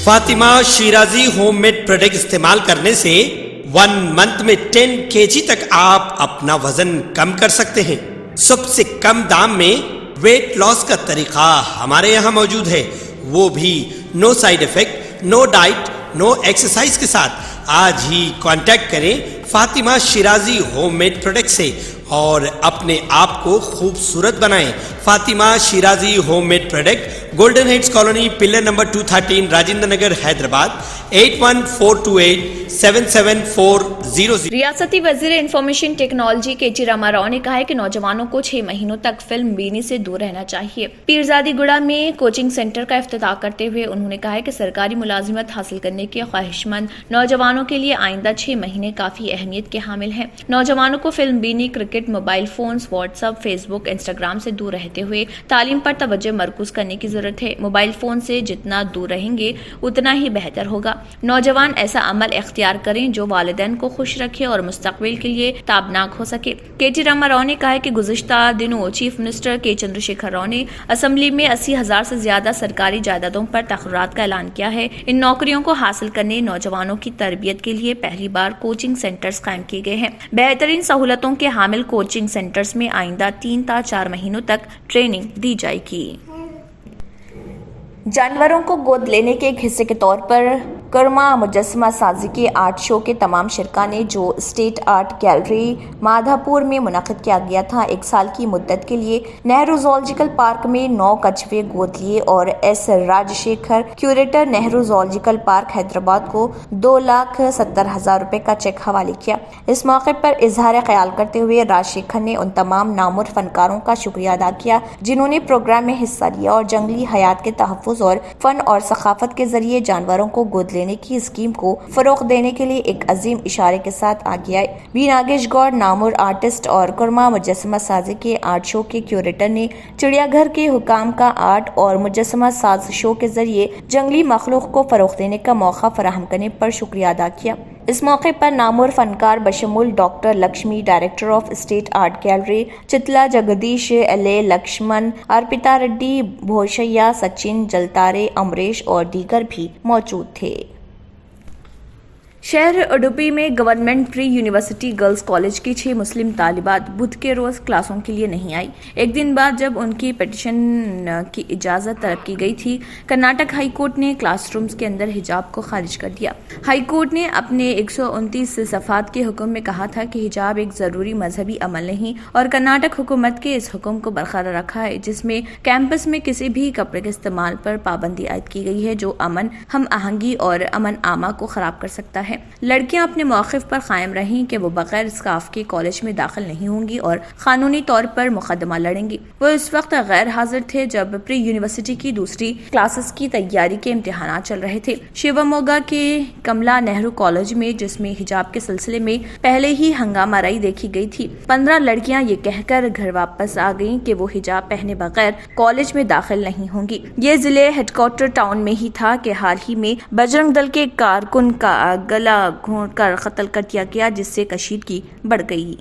Fatima Shirazi homemade product استعمال کرنے سے 1 منتھ میں 10 kg تک آپ اپنا وزن کم کر سکتے ہیں۔ سب سے کم دام میں ویٹ لاس کا طریقہ ہمارے یہاں موجود ہے، وہ بھی no side effect, no diet, no exercise کے ساتھ۔ آج ہی کانٹیکٹ کریں Fatima Shirazi homemade product سے اور اپنے آپ کو خوبصورت بنائیں۔ Fatima Shirazi homemade product, golden heights colony, pillar number 213، Rajendra Nagar, Hyderabad, 8142877400۔ ریاستی وزیر انفارمیشن ٹیکنالوجی کے راما راؤ نے کہا ہے کہ نوجوانوں کو 6 مہینوں تک فلم بینی سے دور رہنا چاہیے۔ پیرزادی گڑا میں کوچنگ سینٹر کا افتتاح کرتے ہوئے انہوں نے کہا ہے کہ سرکاری ملازمت حاصل کرنے کے خواہش مند نوجوانوں کے لیے آئندہ 6 مہینے کافی اہمیت کے حامل ہیں۔ نوجوانوں کو فلم بینی، cricket, mobile phones, WhatsApp, Facebook, Instagram سے دور رہتے ہوئے تعلیم پر توجہ مرکوز کرنے کی ضرورت ہے۔ موبائل فون سے جتنا دور رہیں گے اتنا ہی بہتر ہوگا۔ نوجوان ایسا عمل اختیار کریں جو والدین کو خوش رکھے اور مستقبل کے لیے تابناک ہو سکے۔ کے راما راؤ نے کہا ہے کہ گزشتہ دنوں چیف منسٹر کے چندر شیکھر راؤ نے اسمبلی میں 80,000 سے زیادہ سرکاری جائیدادوں پر تقررات کا اعلان کیا ہے۔ ان نوکریوں کو حاصل کرنے نوجوانوں کی تربیت کے لیے پہلی بار کوچنگ سینٹرز قائم کیے گئے ہیں۔ بہترین سہولتوں کے حامل کوچنگ سینٹرز میں آئندہ 3 تا 4 مہینوں تک ٹریننگ دی جائے گی۔ جانوروں کو گود لینے کے ایک حصے کے طور پر کرما مجسمہ سازی کے آرٹ شو کے تمام شرکاء نے جو اسٹیٹ آرٹ گیلری مادھا پور میں منعقد کیا گیا تھا، 1 سال کی مدت کے لیے نہرو زولوجیکل پارک میں 9 کچھوے گود لیے اور S Raj Shekhar, curator, Nehru zoological park, Hyderabad کو 2,70,000 روپے کا چیک حوالے کیا۔ اس موقع پر اظہار خیال کرتے ہوئے راج شیکھر نے ان تمام نامور فنکاروں کا شکریہ ادا کیا جنہوں نے پروگرام میں حصہ لیا اور جنگلی حیات کے تحفظ اور فن اور ثقافت کے ذریعے جانوروں کو گود لینے کی اسکیم کو فروغ دینے کے لیے ایک عظیم اشارے کے ساتھ آگے آئے۔ بی ناگیش گوڑ، نامور آرٹسٹ اور کرما مجسمہ سازی کے آرٹ شو کے کیوریٹر نے چڑیا گھر کے حکام کا آرٹ اور مجسمہ ساز شو کے ذریعے جنگلی مخلوق کو فروغ دینے کا موقع فراہم کرنے پر شکریہ ادا کیا۔ اس موقع پر نامور فنکار بشمول doctor Lakshmi, director of state art gallery Chitla, Jagdish ایلے، لکشمن، ارپتا ریڈی، بھوشیا، سچن، جلتارے، امریش اور دیگر بھی موجود تھے۔ شہر اڈوپی میں government pre university girls college کی 6 مسلم طالبات بدھ کے روز کلاسوں کے لیے نہیں آئی۔ ایک دن بعد جب ان کی پٹیشن کی اجازت طلب کی گئی تھی، کرناٹک ہائی کورٹ نے کلاس رومز کے اندر حجاب کو خارج کر دیا۔ ہائی کورٹ نے اپنے 129 صفحات کے حکم میں کہا تھا کہ حجاب ایک ضروری مذہبی عمل نہیں اور کرناٹک حکومت کے اس حکم کو برقرار رکھا ہے جس میں کیمپس میں کسی بھی کپڑے کے استعمال پر پابندی عائد کی گئی ہے جو امن، ہم آہنگی اور امن عامہ کو خراب کر سکتا ہے۔ لڑکیاں اپنے موقف پر قائم رہیں کہ وہ بغیر اسکارف کے کالج میں داخل نہیں ہوں گی اور قانونی طور پر مقدمہ لڑیں گی۔ وہ اس وقت غیر حاضر تھے جب پری یونیورسٹی کی دوسری کلاسز کی تیاری کے امتحانات چل رہے تھے۔ شیوا موگا کے کملا نہرو کالج میں، جس میں حجاب کے سلسلے میں پہلے ہی ہنگامہ آرائی دیکھی گئی تھی، 15 لڑکیاں یہ کہہ کر گھر واپس آ گئیں کہ وہ حجاب پہنے بغیر کالج میں داخل نہیں ہوں گی۔ یہ ضلع ہیڈ کوارٹر ٹاؤن میں ہی تھا کہ حال ہی میں بجرنگ دل کے کارکن کا گلا گھونٹ کر قتل کر دیا گیا، جس سے کشیدگی بڑھ گئی۔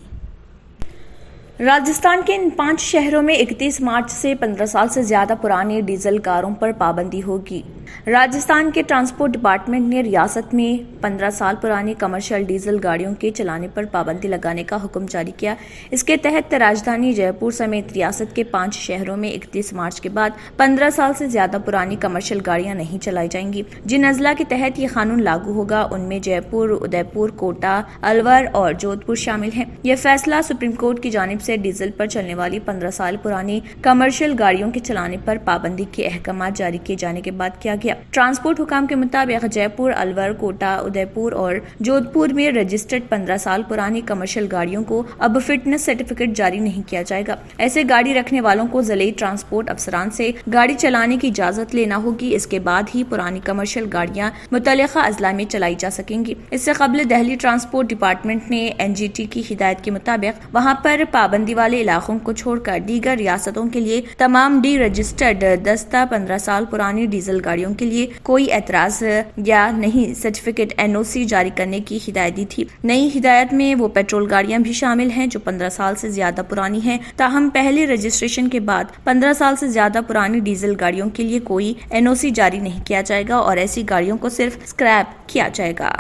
راجستھان کے ان 5 شہروں میں 31 مارچ سے 15 سال سے زیادہ پرانی ڈیزل کاروں پر پابندی ہوگی۔ راجستھان کے ٹرانسپورٹ ڈپارٹمنٹ نے ریاست میں 15 سال پرانی کمرشل ڈیزل گاڑیوں کے چلانے پر پابندی لگانے کا حکم جاری کیا۔ اس کے تحت راجدھانی جے پور سمیت ریاست کے 5 شہروں میں 31 مارچ کے بعد 15 سال سے زیادہ پرانی کمرشل گاڑیاں نہیں چلائی جائیں گی۔ جن اضلاع کے تحت یہ قانون لاگو ہوگا ان میں جے پور، ادے پور، کوٹا، الور اور جودھ پور شامل ہیں۔ یہ فیصلہ سپریم کورٹ کی جانب سے ڈیزل پر چلنے والی 15 سال پرانی کمرشل گاڑیوں کے چلانے پر پابندی کے احکامات جاری کیے جانے کے بعد کیا گیا۔ ٹرانسپورٹ حکام کے مطابق جے پور، الور، کوٹا، ادے پور اور جودھ پور میں رجسٹرڈ 15 سال پرانی کمرشل گاڑیوں کو اب فٹنس سرٹیفکیٹ جاری نہیں کیا جائے گا۔ ایسے گاڑی رکھنے والوں کو ضلعی ٹرانسپورٹ افسران سے گاڑی چلانے کی اجازت لینا ہوگی۔ اس کے بعد ہی پرانی کمرشل گاڑیاں متعلقہ اضلاع میں چلائی جا سکیں گی۔ اس سے قبل دہلی ٹرانسپورٹ ڈپارٹمنٹ نے NGT کی ہدایت کے مطابق وہاں پر پابندی پابندی والے علاقوں کو چھوڑ کر دیگر ریاستوں کے لیے تمام ڈی رجسٹرڈ دستہ 15 سال پرانی ڈیزل گاڑیوں کے لیے کوئی اعتراض یا نہیں سرٹیفکیٹ NOC جاری کرنے کی ہدایت دی تھی۔ نئی ہدایت میں وہ پیٹرول گاڑیاں بھی شامل ہیں جو 15 سال سے زیادہ پرانی ہیں، تاہم پہلے رجسٹریشن کے بعد 15 سال سے زیادہ پرانی ڈیزل گاڑیوں کے لیے کوئی NOC جاری نہیں کیا جائے گا اور ایسی گاڑیوں کو صرف اسکریپ کیا جائے گا۔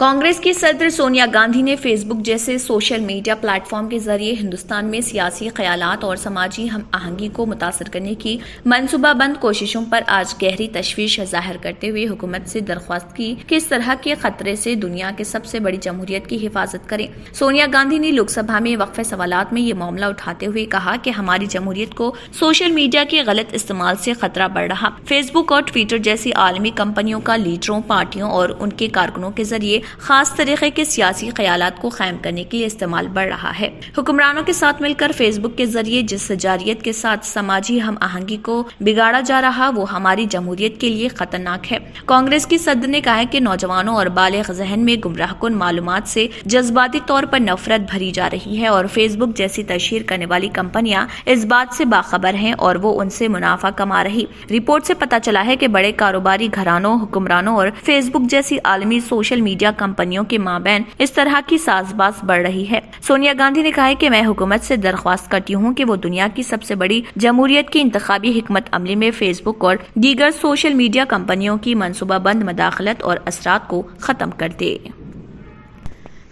کانگریس کی صدر سونیا گاندھی نے فیس بک جیسے سوشل میڈیا پلیٹ فارم کے ذریعے ہندوستان میں سیاسی خیالات اور سماجی ہم آہنگی کو متاثر کرنے کی منصوبہ بند کوششوں پر آج گہری تشویش ظاہر کرتے ہوئے حکومت سے درخواست کی کہ اس طرح کے خطرے سے دنیا کے سب سے بڑی جمہوریت کی حفاظت کریں۔ سونیا گاندھی نے لوک سبھا میں وقفے سوالات میں یہ معاملہ اٹھاتے ہوئے کہا کہ ہماری جمہوریت کو سوشل میڈیا کے غلط استعمال سے خطرہ بڑھ رہا۔ فیس بک اور ٹویٹر جیسی عالمی کمپنیوں کا لیڈروں، پارٹیوں اور ان کے کارکنوں کے ذریعے خاص طریقے کے سیاسی خیالات کو قائم کرنے کے لیے استعمال بڑھ رہا ہے۔ حکمرانوں کے ساتھ مل کر فیس بک کے ذریعے جس جارحیت کے ساتھ سماجی ہم آہنگی کو بگاڑا جا رہا وہ ہماری جمہوریت کے لیے خطرناک ہے۔ کانگریس کی صدر نے کہا کہ نوجوانوں اور بالغ ذہن میں گمراہ کن معلومات سے جذباتی طور پر نفرت بھری جا رہی ہے اور فیس بک جیسی تشہیر کرنے والی کمپنیاں اس بات سے باخبر ہیں اور وہ ان سے منافع کما رہی۔ رپورٹ سے پتہ چلا ہے کہ بڑے کاروباری گھرانوں، حکمرانوں اور فیس بک جیسی عالمی سوشل میڈیا کمپنیوں کے مابین اس طرح کی ساز باز بڑھ رہی ہے۔ سونیا گاندھی نے کہا کہ میں حکومت سے درخواست کرتی ہوں کہ وہ دنیا کی سب سے بڑی جمہوریت کی انتخابی حکمت عملی میں فیس بک اور دیگر سوشل میڈیا کمپنیوں کی منصوبہ بند مداخلت اور اثرات کو ختم کر دے۔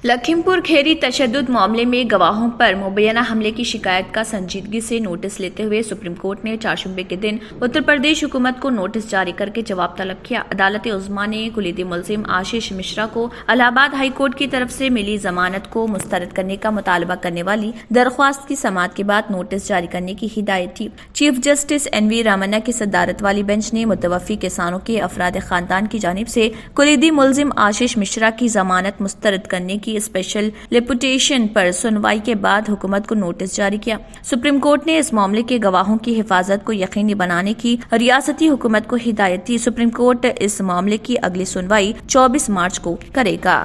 لکھیم پور کھیری تشدد معاملے میں گواہوں پر مبینہ حملے کی شکایت کا سنجیدگی سے نوٹس لیتے ہوئے سپریم کورٹ نے چہارشنبے کے دن اتر پردیش حکومت کو نوٹس جاری کر کے جواب طلب کیا۔ عدالت عظمیٰ نے کلیدی ملزم آشیش مشرا کو الہ آباد ہائی کورٹ کی طرف سے ملی ضمانت کو مسترد کرنے کا مطالبہ کرنے والی درخواست کی سماعت کے بعد نوٹس جاری کرنے کی ہدایت دی۔ چیف جسٹس NV رامنا کی صدارت والی بینچ نے متوفی کسانوں کے افراد خاندان کی جانب سے کلیدی ملزم آشیش مشرا کی ضمانت مسترد کرنے کی اسپیشل لیپوٹیشن پر سنوائی کے بعد حکومت کو نوٹس جاری کیا۔ سپریم کورٹ نے اس معاملے کے گواہوں کی حفاظت کو یقینی بنانے کی ریاستی حکومت کو ہدایت دی۔ سپریم کورٹ اس معاملے کی اگلی سنوائی 24 مارچ کو کرے گا۔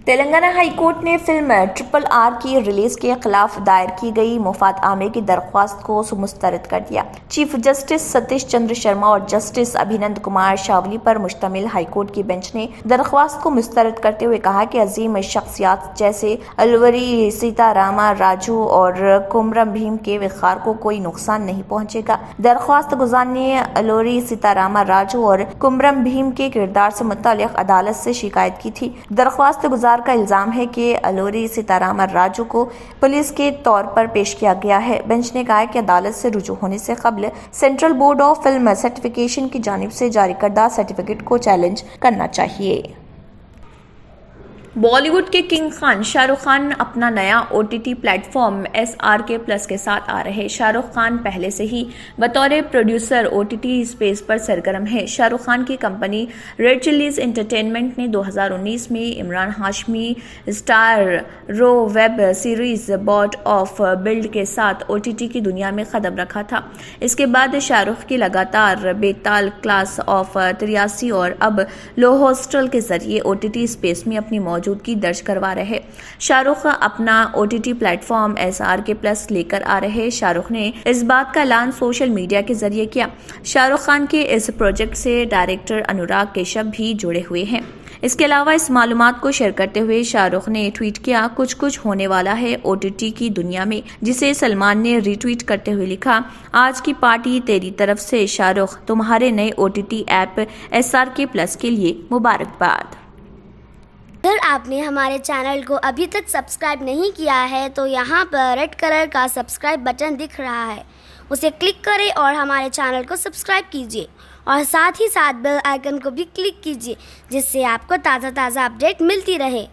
تلنگانہ ہائی کورٹ نے فلم RRR کی ریلیز کے خلاف دائر کی گئی مفاد عامہ کی درخواست کو مسترد کر دیا۔ چیف جسٹس ستیش چندر شرما اور جسٹس ابھینند کمار شاولی پر مشتمل ہائی کورٹ کی بینچ نے درخواست کو مسترد کرتے ہوئے کہا کہ عظیم شخصیات جیسے الوری سیتا راما راجو اور کمرم بھیم کے وقار کو کوئی نقصان نہیں پہنچے گا۔ درخواست گزار نے الوری سیتا راما راجو اور کمرم بھیم کے کردار سے متعلق عدالت سے شکایت کی تھی۔ درخواست گزار کا الزام ہے کہ الوری سیتارام راجو کو پولیس کے طور پر پیش کیا گیا ہے۔ بینچ نے کہا کہ عدالت سے رجوع ہونے سے قبل central board of film certification کی جانب سے جاری کردہ سرٹیفکیٹ کو چیلنج کرنا چاہیے۔ بالی ووڈ کے کنگ خان شاہ رخ خان اپنا نیا OTT پلیٹ فارم SRK+ کے ساتھ آ رہے۔ شاہ رخ خان پہلے سے ہی بطور پروڈیوسر OTT اسپیس پر سرگرم ہے۔ شاہ رخ خان کی کمپنی ریڈ چلیز انٹرٹینمنٹ نے 2019 میں Emraan Hashmi starrer web series Bard of Blood کے ساتھ OTT کی دنیا میں قدم رکھا تھا۔ اس کے بعد شاہ رخ کی لگاتار بیتال کلاس آف 83 اور اب لو ہاسٹل کے ذریعے OTT اسپیس میں اپنی موجودگی درج کروا رہے۔ شاہ رخ اپنا OTT پلیٹ فارم SRK+ لے کر آ رہے۔ شاہ رخ نے اس بات کا اعلان سوشل میڈیا کے ذریعے کیا۔ شاہ رخ خان کے اس پروجیکٹ سے ڈائریکٹر انوراگ کشیپ بھی جڑے ہوئے ہیں۔ اس کے علاوہ اس معلومات کو شیئر کرتے ہوئے شاہ رخ نے ٹویٹ کیا، کچھ ہونے والا ہے OTT کی دنیا میں، جسے سلمان نے ری ٹویٹ کرتے ہوئے لکھا، آج کی پارٹی تیری طرف سے شاہ رخ، تمہارے نئے OTT ایپ SRK+ کے لیے مبارکباد۔ اگر آپ نے ہمارے چینل کو ابھی تک سبسکرائب نہیں کیا ہے تو یہاں پر ریڈ کلر کا سبسکرائب بٹن دکھ رہا ہے، اسے کلک کریں اور ہمارے چینل کو سبسکرائب کیجیے اور ساتھ ہی ساتھ بیل آئیکن کو بھی کلک کیجیے، جس سے آپ کو تازہ اپڈیٹ ملتی رہے۔